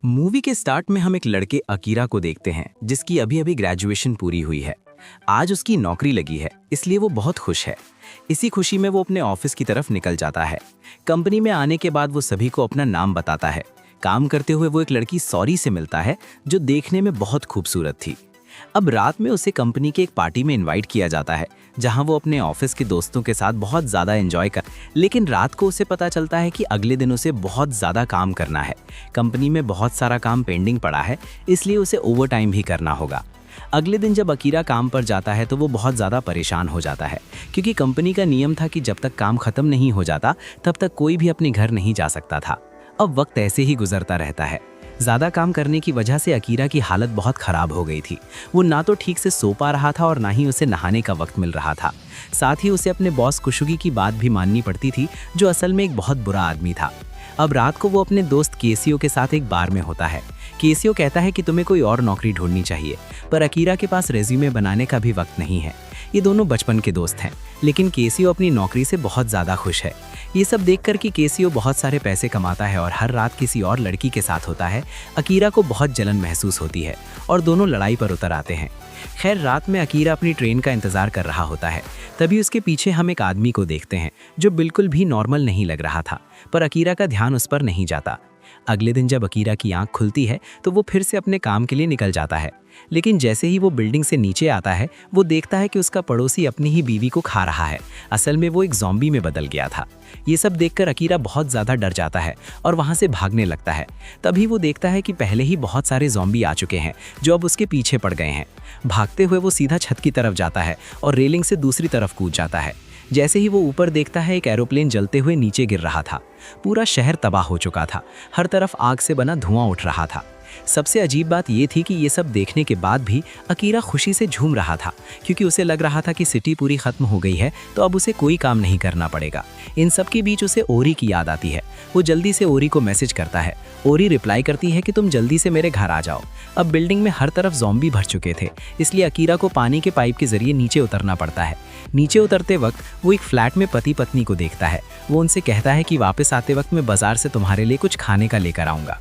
Movie के start में हम एक लड़के अकीरा को देखते हैं जिसकी अभी अभी ग्रेजुएशन पूरी हुई है। आज उसकी नौकरी लगी है, इसलिए वो बहुत खुश है। इसी खुशी में वो अपने ऑफिस की तरफ निकल जाता है। कंपनी में आने के बाद वो सभी को अपना नाम बताता है। काम करते हुए वो एक लड़की सॉरी से मिलता है जो देखने में बहुत खूबसूरत थी। अब रात में उसे कंपनी के एक पार्टी में इनवाइट किया जाता है जहां वो अपने ऑफिस के दोस्तों के साथ बहुत ज़्यादा एंजॉय कर। लेकिन रात को उसे पता चलता है कि अगले दिन उसे बहुत ज़्यादा काम करना है। कंपनी में बहुत सारा काम पेंडिंग पड़ा है, इसलिए उसे ओवरटाइम भी करना होगा। अगले दिन जब अकीरा काम पर जाता है तो वो बहुत ज़्यादा परेशान हो जाता है क्योंकि कंपनी का नियम था कि जब तक काम खत्म नहीं हो जाता तब तक कोई भी अपने घर नहीं जा सकता था। अब वक्त ऐसे ही गुजरता रहता है। ज़्यादा काम करने की वजह से अकीरा की हालत बहुत ख़राब हो गई थी। वो ना तो ठीक से सो पा रहा था और ना ही उसे नहाने का वक्त मिल रहा था। साथ ही उसे अपने बॉस कुशुगी की बात भी माननी पड़ती थी, जो असल में एक बहुत बुरा आदमी था। अब रात को वो अपने दोस्त केसियो के साथ एक बार में होता है। केसियो कहता है कि तुम्हें कोई और नौकरी ढूंढनी चाहिए, पर अकीरा के पास रेज्यूमे बनाने का भी वक्त नहीं है। ये दोनों बचपन के दोस्त हैं, लेकिन केसियो अपनी नौकरी से बहुत ज़्यादा खुश है। ये सब देखकर कि केसियो बहुत सारे पैसे कमाता है और हर रात किसी और लड़की के साथ होता है, अकीरा को बहुत जलन महसूस होती है और दोनों लड़ाई पर उतर आते हैं। खैर, रात में अकीरा अपनी ट्रेन का इंतज़ार कर रहा होता है। तभी उसके पीछे हम एक आदमी को देखते हैं जो बिल्कुल भी नॉर्मल नहीं लग रहा था, पर अकीरा का ध्यान उस पर नहीं जाता। अगले दिन जब अकीरा की आंख खुलती है तो वो फिर से अपने काम के लिए निकल जाता है। लेकिन जैसे ही वो बिल्डिंग से नीचे आता है, वो देखता है कि उसका पड़ोसी अपनी ही बीवी को खा रहा है। असल में वो एक ज़ॉम्बी में बदल गया था। ये सब देखकर अकीरा बहुत ज़्यादा डर जाता है और वहाँ से भागने लगता है। तभी वो देखता है कि पहले ही बहुत सारे ज़ॉम्बी आ चुके हैं जो अब उसके पीछे पड़ गए हैं। भागते हुए वो सीधा छत की तरफ जाता है और रेलिंग से दूसरी तरफ कूद जाता है। जैसे ही वो ऊपर देखता है, एक एरोप्लेन जलते हुए नीचे गिर रहा था। पूरा शहर तबाह हो चुका था, हर तरफ आग से बना धुआं उठ रहा था। सबसे अजीब बात ये थी कि ये सब देखने के बाद भी अकीरा खुशी से झूम रहा था, क्योंकि उसे लग रहा था कि सिटी पूरी खत्म हो गई है तो अब उसे कोई काम नहीं करना पड़ेगा। इन सब के बीच उसे ओरी की याद आती है। वो जल्दी से ओरी को मैसेज करता है। ओरी रिप्लाई करती है कि तुम जल्दी से मेरे घर आ जाओ। अब बिल्डिंग में हर तरफ ज़ॉम्बी भर चुके थे, इसलिए अकीरा को पानी के पाइप के जरिए नीचे उतरना पड़ता है। नीचे उतरते वक्त वो एक फ्लैट में पति पत्नी को देखता है। वो उनसे कहता है कि वापस आते वक्त मैं बाजार से तुम्हारे लिए कुछ खाने का लेकर आऊँगा।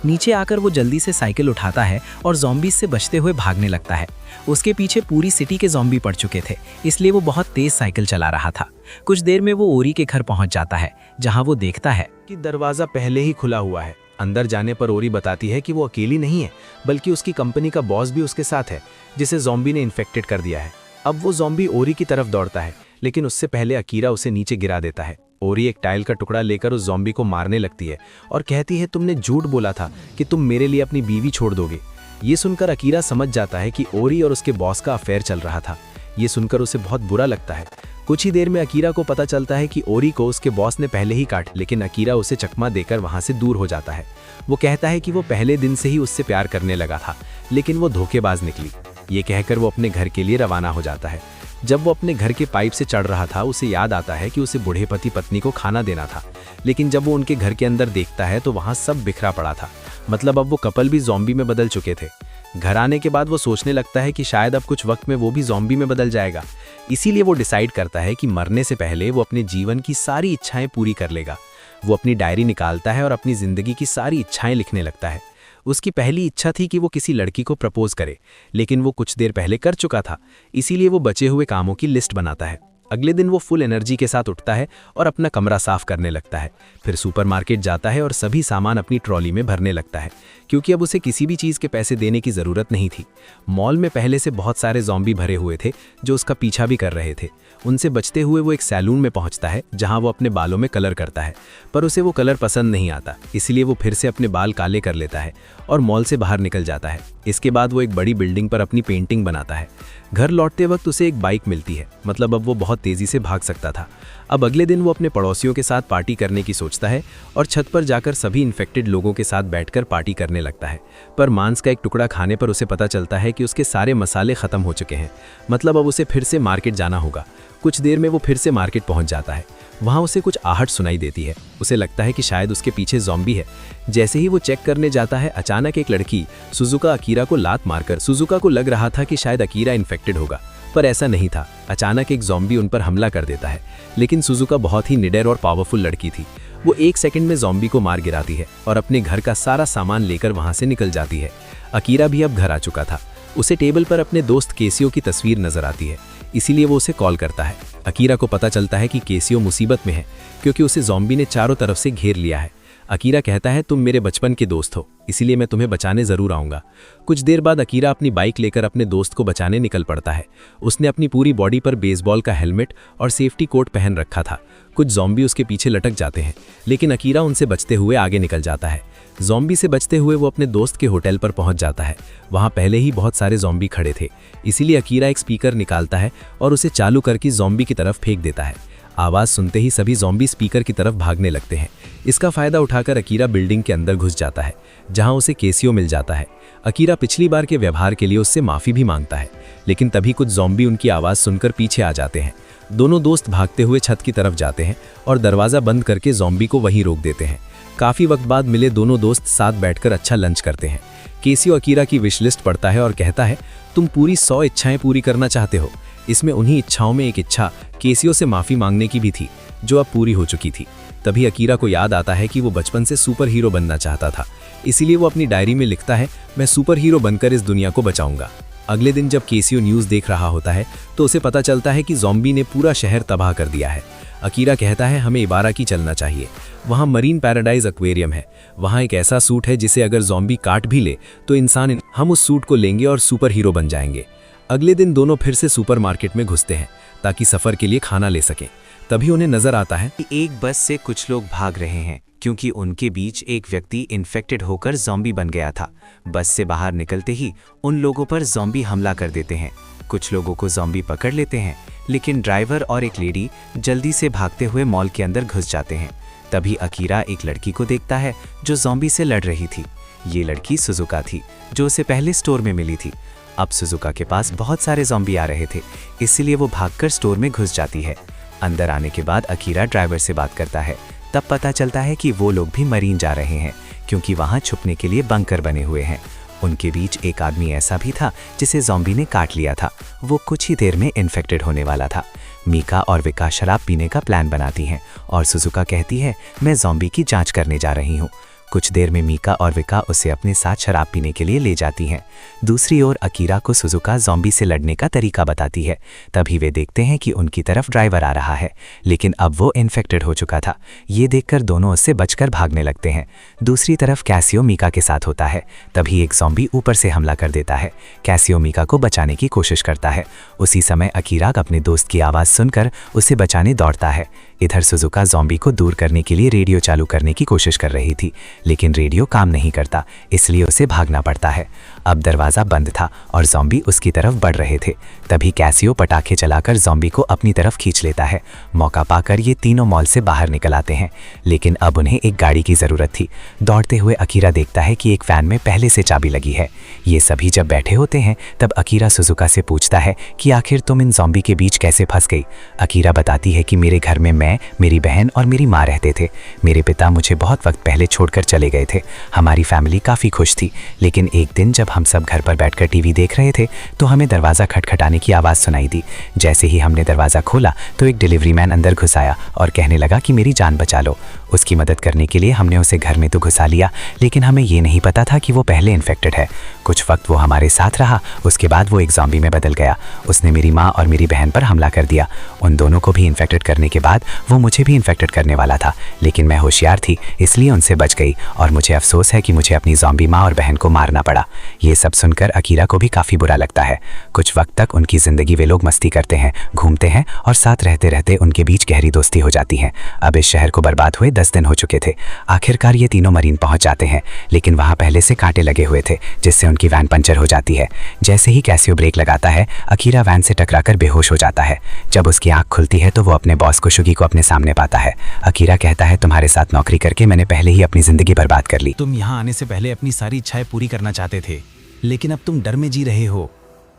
नीचे आकर वो जल्दी से साइकिल उठाता है और ज़ॉम्बीज़ से बचते हुए भागने लगता है। उसके पीछे पूरी सिटी के ज़ॉम्बी पड़ चुके थे, इसलिए वो बहुत तेज़ साइकिल चला रहा था। कुछ देर में वो ओरी के घर पहुंच जाता है, जहां वो देखता है कि दरवाज़ा पहले ही खुला हुआ है। अंदर जाने पर ओरी बताती है कि वो अकेली नहीं है, बल्कि उसकी कंपनी का बॉस भी उसके साथ है, जिसे ज़ॉम्बी ने इन्फेक्टेड कर दिया है। अब वो ज़ॉम्बी ओरी की तरफ दौड़ता है, लेकिन उससे पहले अकीरा उसे नीचे गिरा देता है। ओरी एक टाइल का टुकड़ा लेकर उस ज़ॉम्बी को मारने लगती है और कहती है, तुमने झूठ बोला था कि तुम मेरे लिए अपनी बीवी छोड़ दोगे। ये सुनकर अकीरा समझ जाता है कि ओरी और उसके बॉस का अफेयर चल रहा था। ये सुनकर उसे बहुत बुरा लगता है। कुछ ही देर में अकीरा को पता चलता है कि ओरी को उसके बॉस ने पहले ही काट, लेकिन अकीरा उसे चकमा देकर वहाँ से दूर हो जाता है। वो कहता है कि वो पहले दिन से ही उससे प्यार करने लगा था, लेकिन वो धोखेबाज निकली। ये कहकर वो अपने घर के लिए रवाना हो जाता है। जब वो अपने घर के पाइप से चढ़ रहा था, उसे याद आता है कि उसे बूढ़े पति पत्नी को खाना देना था। लेकिन जब वो उनके घर के अंदर देखता है तो वहाँ सब बिखरा पड़ा था। मतलब अब वो कपल भी ज़ॉम्बी में बदल चुके थे। घर आने के बाद वो सोचने लगता है कि शायद अब कुछ वक्त में वो भी ज़ॉम्बी में बदल जाएगा। इसीलिए वो डिसाइड करता है कि मरने से पहले वो अपने जीवन की सारी इच्छाएं पूरी कर लेगा। वो अपनी डायरी निकालता है और अपनी ज़िंदगी की सारी इच्छाएं लिखने लगता है। उसकी पहली इच्छा थी कि वो किसी लड़की को प्रपोज करे, लेकिन वो कुछ देर पहले कर चुका था। इसीलिए वो बचे हुए कामों की लिस्ट बनाता है। अगले दिन वो फुल एनर्जी के साथ उठता है और अपना कमरा साफ करने लगता है। फिर सुपरमार्केट जाता है और सभी सामान अपनी ट्रॉली में भरने लगता है, क्योंकि अब उसे किसी भी चीज़ के पैसे देने की ज़रूरत नहीं थी। मॉल में पहले से बहुत सारे ज़ॉम्बी भरे हुए थे जो उसका पीछा भी कर रहे थे। उनसे बचते हुए वो एक सैलून में पहुंचता है, जहां वो अपने बालों में कलर करता है, पर उसे वो कलर पसंद नहीं आता। इसलिए वो फिर से अपने बाल काले कर लेता है और मॉल से बाहर निकल जाता है। इसके बाद वो एक बड़ी बिल्डिंग पर अपनी पेंटिंग बनाता है। घर लौटते वक्त उसे एक बाइक मिलती है, मतलब अब वो बहुत तेज़ी से भाग सकता था। अब अगले दिन वो अपने पड़ोसियों के साथ पार्टी करने की सोचता है और छत पर जाकर सभी इन्फेक्टेड लोगों के साथ बैठकर पार्टी करने लगता है। पर मांस का एक टुकड़ा खाने पर उसे पता चलता है कि उसके सारे मसाले ख़त्म हो चुके हैं। मतलब अब उसे फिर से मार्केट जाना होगा। कुछ देर में वो फिर से मार्केट पहुंच जाता है। वहाँ उसे कुछ आहट सुनाई देती है। उसे लगता है कि शायद उसके पीछे ज़ॉम्बी है। जैसे ही वो चेक करने जाता है, अचानक एक लड़की सुजुका अकीरा को लात मारकर, सुजुका को लग रहा था कि शायद अकीरा इन्फेक्टेड होगा, पर ऐसा नहीं था। अचानक एक ज़ॉम्बी उन पर हमला कर देता है, लेकिन सुजुका बहुत ही निडर और पावरफुल लड़की थी। वो 1 सेकंड में ज़ॉम्बी को मार गिराती है और अपने घर का सारा सामान लेकर वहां से निकल जाती है। अकीरा भी अब घर आ चुका था। उसे टेबल पर अपने दोस्त केसियो की तस्वीर नजर आती है, इसीलिए वो उसे कॉल करता है। अकीरा को पता चलता है कि केसियो मुसीबत में है क्योंकि उसे ज़ॉम्बी ने चारों तरफ से घेर लिया है। अकीरा कहता है, तुम मेरे बचपन के दोस्त हो, इसीलिए मैं तुम्हें बचाने जरूर आऊंगा। कुछ देर बाद अकीरा अपनी बाइक लेकर अपने दोस्त को बचाने निकल पड़ता है। उसने अपनी पूरी बॉडी पर बेसबॉल का हेलमेट और सेफ्टी कोट पहन रखा था। कुछ ज़ॉम्बी उसके पीछे लटक जाते हैं, लेकिन अकीरा उनसे बचते हुए आगे निकल जाता है। ज़ॉम्बी से बचते हुए वो अपने दोस्त के होटल पर पहुंच जाता है। वहां पहले ही बहुत सारे ज़ॉम्बी खड़े थे, इसीलिए अकीरा एक स्पीकर निकालता है और उसे चालू करके ज़ॉम्बी की तरफ फेंक देता है। आवाज़ सुनते ही सभी ज़ॉम्बी स्पीकर की तरफ भागने लगते हैं। इसका फायदा उठाकर अकीरा बिल्डिंग के अंदर घुस जाता है, जहां उसे केसियो मिल जाता है। अकीरा पिछली बार के व्यवहार के लिए उससे माफ़ी भी मांगता है, लेकिन तभी कुछ ज़ॉम्बी उनकी आवाज़ सुनकर पीछे आ जाते हैं। दोनों दोस्त भागते हुए छत की तरफ जाते हैं और दरवाज़ा बंद करके ज़ॉम्बी को वहीं रोक देते हैं। काफ़ी वक्त बाद मिले दोनों दोस्त साथ बैठकर अच्छा लंच करते हैं। केसियो अकीरा की विश लिस्ट पढ़ता है और कहता है, तुम पूरी 100 इच्छाएं पूरी करना चाहते हो। इसमें उन्हीं इच्छाओं में एक इच्छा केसियो से माफ़ी मांगने की भी थी, जो अब पूरी हो चुकी थी। तभी अकीरा को याद आता है कि वो बचपन से सुपर हीरो बनना चाहता था, इसीलिए वो अपनी डायरी में लिखता है, मैं सुपर हीरो बनकर इस दुनिया को बचाऊंगा। अगले दिन जब केसियो न्यूज़ देख रहा होता है तो उसे पता चलता है कि ज़ॉम्बी ने पूरा शहर तबाह कर दिया है। अकीरा कहता है, हमें इबाराकी चलना चाहिए। वहाँ मरीन पैराडाइज एक्वेरियम है। वहाँ एक ऐसा सूट है जिसे अगर ज़ॉम्बी काट भी ले तो इंसान हम उस सूट को लेंगे और सुपर हीरो बन जाएंगे। अगले दिन दोनों फिर से सुपरमार्केट में घुसते हैं ताकि सफ़र के लिए खाना ले सकें। तभी उन्हें नजर आता है कि एक बस से कुछ लोग भाग रहे हैं क्योंकि उनके बीच एक व्यक्ति इन्फेक्टेड होकर ज़ॉम्बी बन गया था। बस से बाहर निकलते ही उन लोगों पर ज़ॉम्बी हमला कर देते हैं। कुछ लोगों को ज़ॉम्बी पकड़ लेते हैं, लेकिन ड्राइवर और एक लेडी जल्दी से भागते हुए मॉल के अंदर घुस जाते हैं। तभी अकीरा एक लड़की को देखता है जो ज़ॉम्बी से लड़ रही थी। ये लड़की सुजुका थी, जो उसे पहले स्टोर में मिली थी। अब सुजुका के पास बहुत सारे ज़ॉम्बी आ रहे थे, इसलिए वो भागकर स्टोर में घुस जाती है। अंदर आने के बाद अकीरा ड्राइवर से बात करता है। तब पता चलता है कि वो लोग भी मरीन जा रहे हैं क्योंकि वहाँ छुपने के लिए बंकर बने हुए हैं। उनके बीच एक आदमी ऐसा भी था जिसे ज़ॉम्बी ने काट लिया था। वो कुछ ही देर में इन्फेक्टेड होने वाला था। मीका और विका शराब पीने का प्लान बनाती हैं और सुजुका कहती है, मैं ज़ॉम्बी की जांच करने जा रही हूँ। कुछ देर में मीका और विका उसे अपने साथ शराब पीने के लिए ले जाती हैं। दूसरी ओर अकीरा को सुजुका ज़ॉम्बी से लड़ने का तरीका बताती है। तभी वे देखते हैं कि उनकी तरफ ड्राइवर आ रहा है, लेकिन अब वो इन्फेक्टेड हो चुका था। ये देखकर दोनों उससे बचकर भागने लगते हैं। दूसरी तरफ कैसियो मीका के साथ होता है। तभी एक ज़ॉम्बी ऊपर से हमला कर देता है। कैसियो मीका को बचाने की कोशिश करता है। उसी समय अकीरा अपने दोस्त की आवाज़ सुनकर उसे बचाने दौड़ता है। इधर सुजुका ज़ॉम्बी को दूर करने के लिए रेडियो चालू करने की कोशिश कर रही थी, लेकिन रेडियो काम नहीं करता, इसलिए उसे भागना पड़ता है। अब दरवाज़ा बंद था और ज़ॉम्बी उसकी तरफ बढ़ रहे थे। तभी कैसियो पटाखे चलाकर ज़ॉम्बी को अपनी तरफ खींच लेता है। मौका पाकर ये तीनों मॉल से बाहर निकल आते हैं, लेकिन अब उन्हें एक गाड़ी की ज़रूरत थी। दौड़ते हुए अकीरा देखता है कि एक फ़ैन में पहले से चाबी लगी है। ये सभी जब बैठे होते हैं तब अकीरा सुजुका से पूछता है कि आखिर तुम इन ज़ॉम्बी के बीच कैसे फंस गई। अकीरा बताती है कि मेरे घर में मैं, मेरी बहन और मेरी माँ रहते थे। मेरे पिता मुझे बहुत वक्त पहले छोड़कर चले गए थे। हमारी फैमिली काफ़ी खुश थी, लेकिन एक दिन जब हम सब घर पर बैठकर टीवी देख रहे थे तो हमें दरवाज़ा खटखटाने की आवाज़ सुनाई दी। जैसे ही हमने दरवाज़ा खोला तो एक डिलीवरी मैन अंदर घुस आया और कहने लगा कि मेरी जान बचा लो। उसकी मदद करने के लिए हमने उसे घर में तो घुसा लिया, लेकिन हमें ये नहीं पता था कि वो पहले इन्फेक्टेड है। कुछ वक्त वो हमारे साथ रहा, उसके बाद वो एक ज़ॉम्बी में बदल गया। उसने मेरी माँ और मेरी बहन पर हमला कर दिया। उन दोनों को भी इन्फेक्टेड करने के बाद वो मुझे भी इन्फेक्टेड करने वाला था, लेकिन मैं होशियार थी इसलिए उनसे बच गई और मुझे अफसोस है कि मुझे अपनी ज़ॉम्बी माँ और बहन को मारना पड़ा। ये सब सुनकर अकीरा को भी काफ़ी बुरा लगता है। कुछ वक्त तक उनकी ज़िंदगी वे लोग मस्ती करते हैं, घूमते हैं और साथ रहते रहते उनके बीच गहरी दोस्ती हो जाती है। अब इस शहर को बर्बाद हुए 10 दिन हो चुके थे। आखिरकार ये तीनों मरीन पहुंच जाते हैं, लेकिन वहाँ पहले से कांटे लगे हुए थे जिससे उनकी वैन पंचर हो जाती है। जैसे ही कैसियो ब्रेक लगाता है, अकीरा वैन से टकराकर बेहोश हो जाता है। जब उसकी आँख खुलती है तो वो अपने बॉस को शुगी को अपने सामने पाता है। अकीरा कहता है, तुम्हारे साथ नौकरी करके मैंने पहले ही अपनी ज़िंदगी बर्बाद कर ली। तुम यहाँ आने से पहले अपनी सारी इच्छाएं पूरी करना चाहते थे, लेकिन अब तुम डर में जी रहे हो।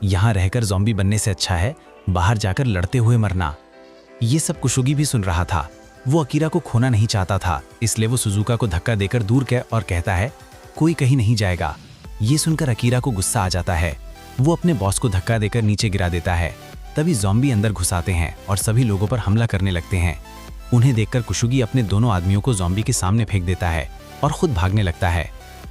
यहाँ रहकर ज़ॉम्बी बनने से अच्छा है बाहर जाकर लड़ते हुए मरना। ये सब कुशुगी भी सुन रहा था। वो अकीरा को खोना नहीं चाहता था, इसलिए वो सुजुका को धक्का देकर दूर किया और कहता है, कोई कहीं नहीं जाएगा। ये सुनकर अकीरा को गुस्सा आ जाता है। वो अपने बॉस को धक्का देकर नीचे गिरा देता है। तभी ज़ॉम्बी अंदर घुस आते हैं और सभी लोगों पर हमला करने लगते हैं। उन्हें देखकर कुशुगी अपने दोनों आदमियों को ज़ॉम्बी के सामने फेंक देता है और खुद भागने लगता है।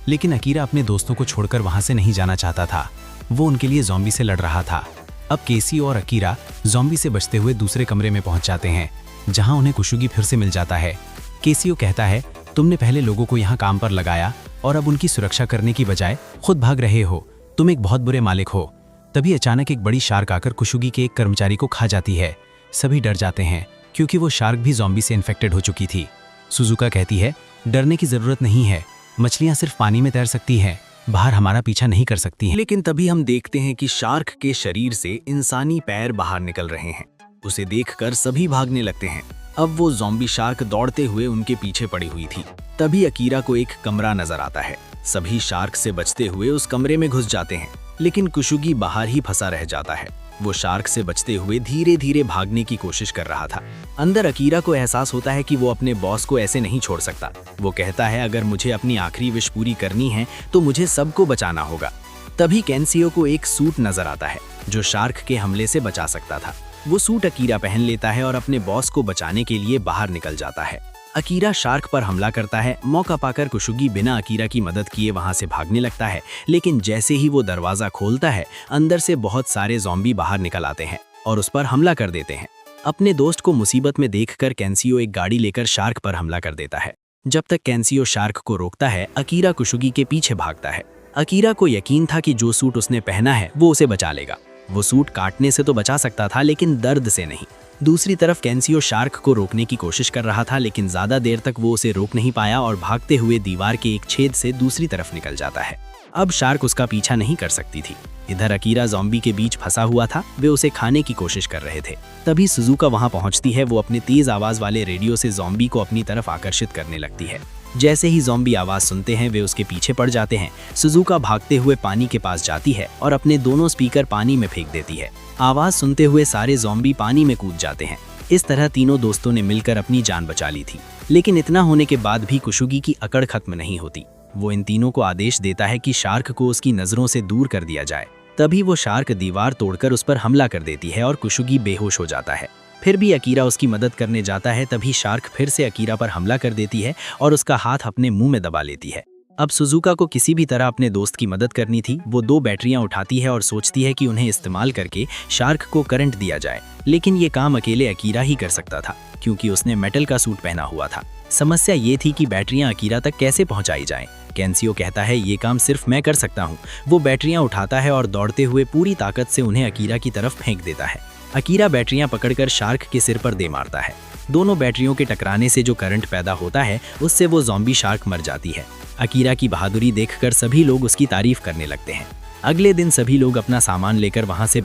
लेकिन अकीरा अपने दोस्तों को छोड़कर वहां से नहीं जाना चाहता था। वो उनके लिए ज़ॉम्बी से लड़ रहा था। अब केसी और अकीरा ज़ॉम्बी से बचते हुए दूसरे कमरे में पहुंच जाते हैं, जहां उन्हें कुशुगी फिर से मिल जाता है। केसीओ कहता है, तुमने पहले लोगों को यहाँ काम पर लगाया और अब उनकी सुरक्षा करने की बजाय खुद भाग रहे हो। तुम एक बहुत बुरे मालिक हो। तभी अचानक एक बड़ी शार्क आकर कुशुगी के एक कर्मचारी को खा जाती है। सभी डर जाते हैं क्योंकि वो शार्क भी ज़ॉम्बी से इन्फेक्टेड हो चुकी थी। सुजुका कहती है, डरने की जरूरत नहीं है, मछलियां सिर्फ पानी में तैर सकती हैं, बाहर हमारा पीछा नहीं कर सकती हैं। लेकिन तभी हम देखते हैं कि शार्क के शरीर से इंसानी पैर बाहर निकल रहे हैं। उसे देखकर सभी भागने लगते हैं। अब वो ज़ॉम्बी शार्क दौड़ते हुए उनके पीछे पड़ी हुई थी। तभी अकीरा को एक कमरा नजर आता है। सभी शार्क से बचते हुए उस कमरे में घुस जाते हैं, लेकिन कुशुगी बाहर ही फंसा रह जाता है। वो शार्क से बचते हुए धीरे धीरे भागने की कोशिश कर रहा था। अंदर अकीरा को एहसास होता है कि वो अपने बॉस को ऐसे नहीं छोड़ सकता। वो कहता है, अगर मुझे अपनी आखिरी विश पूरी करनी है तो मुझे सबको बचाना होगा। तभी कैंसियो को एक सूट नजर आता है जो शार्क के हमले से बचा सकता था। वो सूट अकीरा पहन लेता है और अपने बॉस को बचाने के लिए बाहर निकल जाता है। अकीरा शार्क पर हमला करता है। मौका पाकर कुशुगी बिना अकीरा की मदद किए वहां से भागने लगता है, लेकिन जैसे ही वो दरवाजा खोलता है, अंदर से बहुत सारे ज़ॉम्बी बाहर निकल आते हैं और उस पर हमला कर देते हैं। अपने दोस्त को मुसीबत में देखकर कैंसियो एक गाड़ी लेकर शार्क पर हमला कर देता है। जब तक कैंसियो शार्क को रोकता है, अकीरा कुशुगी के पीछे भागता है। अकीरा को यकीन था कि जो सूट उसने पहना है वो उसे बचा लेगा। वो सूट काटने से तो बचा सकता था, लेकिन दर्द से नहीं। दूसरी तरफ कैंसियो शार्क को रोकने की कोशिश कर रहा था, लेकिन ज्यादा देर तक वो उसे रोक नहीं पाया और भागते हुए दीवार के एक छेद से दूसरी तरफ निकल जाता है। अब शार्क उसका पीछा नहीं कर सकती थी। इधर अकीरा ज़ॉम्बी के बीच फंसा हुआ था। वे उसे खाने की कोशिश कर रहे थे। तभी सुजुका वहां पहुंचती है। वो अपने तेज आवाज वाले रेडियो से ज़ॉम्बी को अपनी तरफ आकर्षित करने लगती है। जैसे ही ज़ॉम्बी आवाज सुनते हैं, वे उसके पीछे पड़ जाते हैं। सुजुका भागते हुए पानी के पास जाती है और अपने दोनों स्पीकर पानी में फेंक देती है। आवाज सुनते हुए सारे ज़ॉम्बी पानी में कूद जाते हैं। इस तरह तीनों दोस्तों ने मिलकर अपनी जान बचा ली थी। लेकिन इतना होने के बाद भी कुशुगी की अकड़ खत्म नहीं होती। वो इन तीनों को आदेश देता है कि शार्क को उसकी नजरों से दूर कर दिया जाए। तभी वो शार्क दीवार तोड़कर उस पर हमला कर देती है और कुशुगी बेहोश हो जाता है। फिर भी अकीरा उसकी मदद करने जाता है। तभी शार्क फिर से अकीरा पर हमला कर देती है और उसका हाथ अपने मुंह में दबा लेती है। अब सुजुका को किसी भी तरह अपने दोस्त की मदद करनी थी। वो 2 बैटरियां उठाती है और सोचती है कि उन्हें इस्तेमाल करके शार्क को करंट दिया जाए, लेकिन ये काम अकेले अकीरा ही कर सकता था क्योंकि उसने मेटल का सूट पहना हुआ था। समस्या ये थी कि बैटरियां अकीरा तक कैसे पहुंचाई जाएं। कैंसियो कहता है, ये काम सिर्फ मैं कर सकता हूं। वो बैटरियां उठाता है और दौड़ते हुए पूरी ताकत से उन्हें अकीरा की तरफ फेंक देता है। अकीरा बैटरियां पकड़कर शार्क के सिर पर दे मारता है। दोनों बैटरियों के टकराने से जो करंट पैदा होता है, उससे वो ज़ॉम्बी शार्क मर जाती है। अकीरा की बहादुरी देखकर सभी लोग उसकी तारीफ करने लगते हैं। अगले दिन सभी लोग अपना सामान लेकर वहां से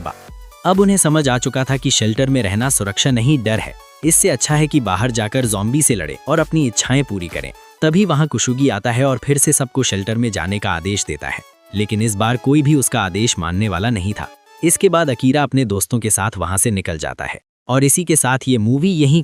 अब उन्हें समझ आ चुका था कि शेल्टर में रहना सुरक्षा नहीं, डर है। इससे अच्छा है कि बाहर जाकर ज़ॉम्बी से लड़े और अपनी इच्छाएं पूरी करें। तभी वहां कुशुगी आता है और फिर से सबको शेल्टर में जाने का आदेश देता है, लेकिन इस बार कोई भी उसका आदेश मानने वाला नहीं था। इसके बाद अकीरा अपने दोस्तों के साथ वहां से निकल जाता है और इसी के साथ ये मूवी यहीं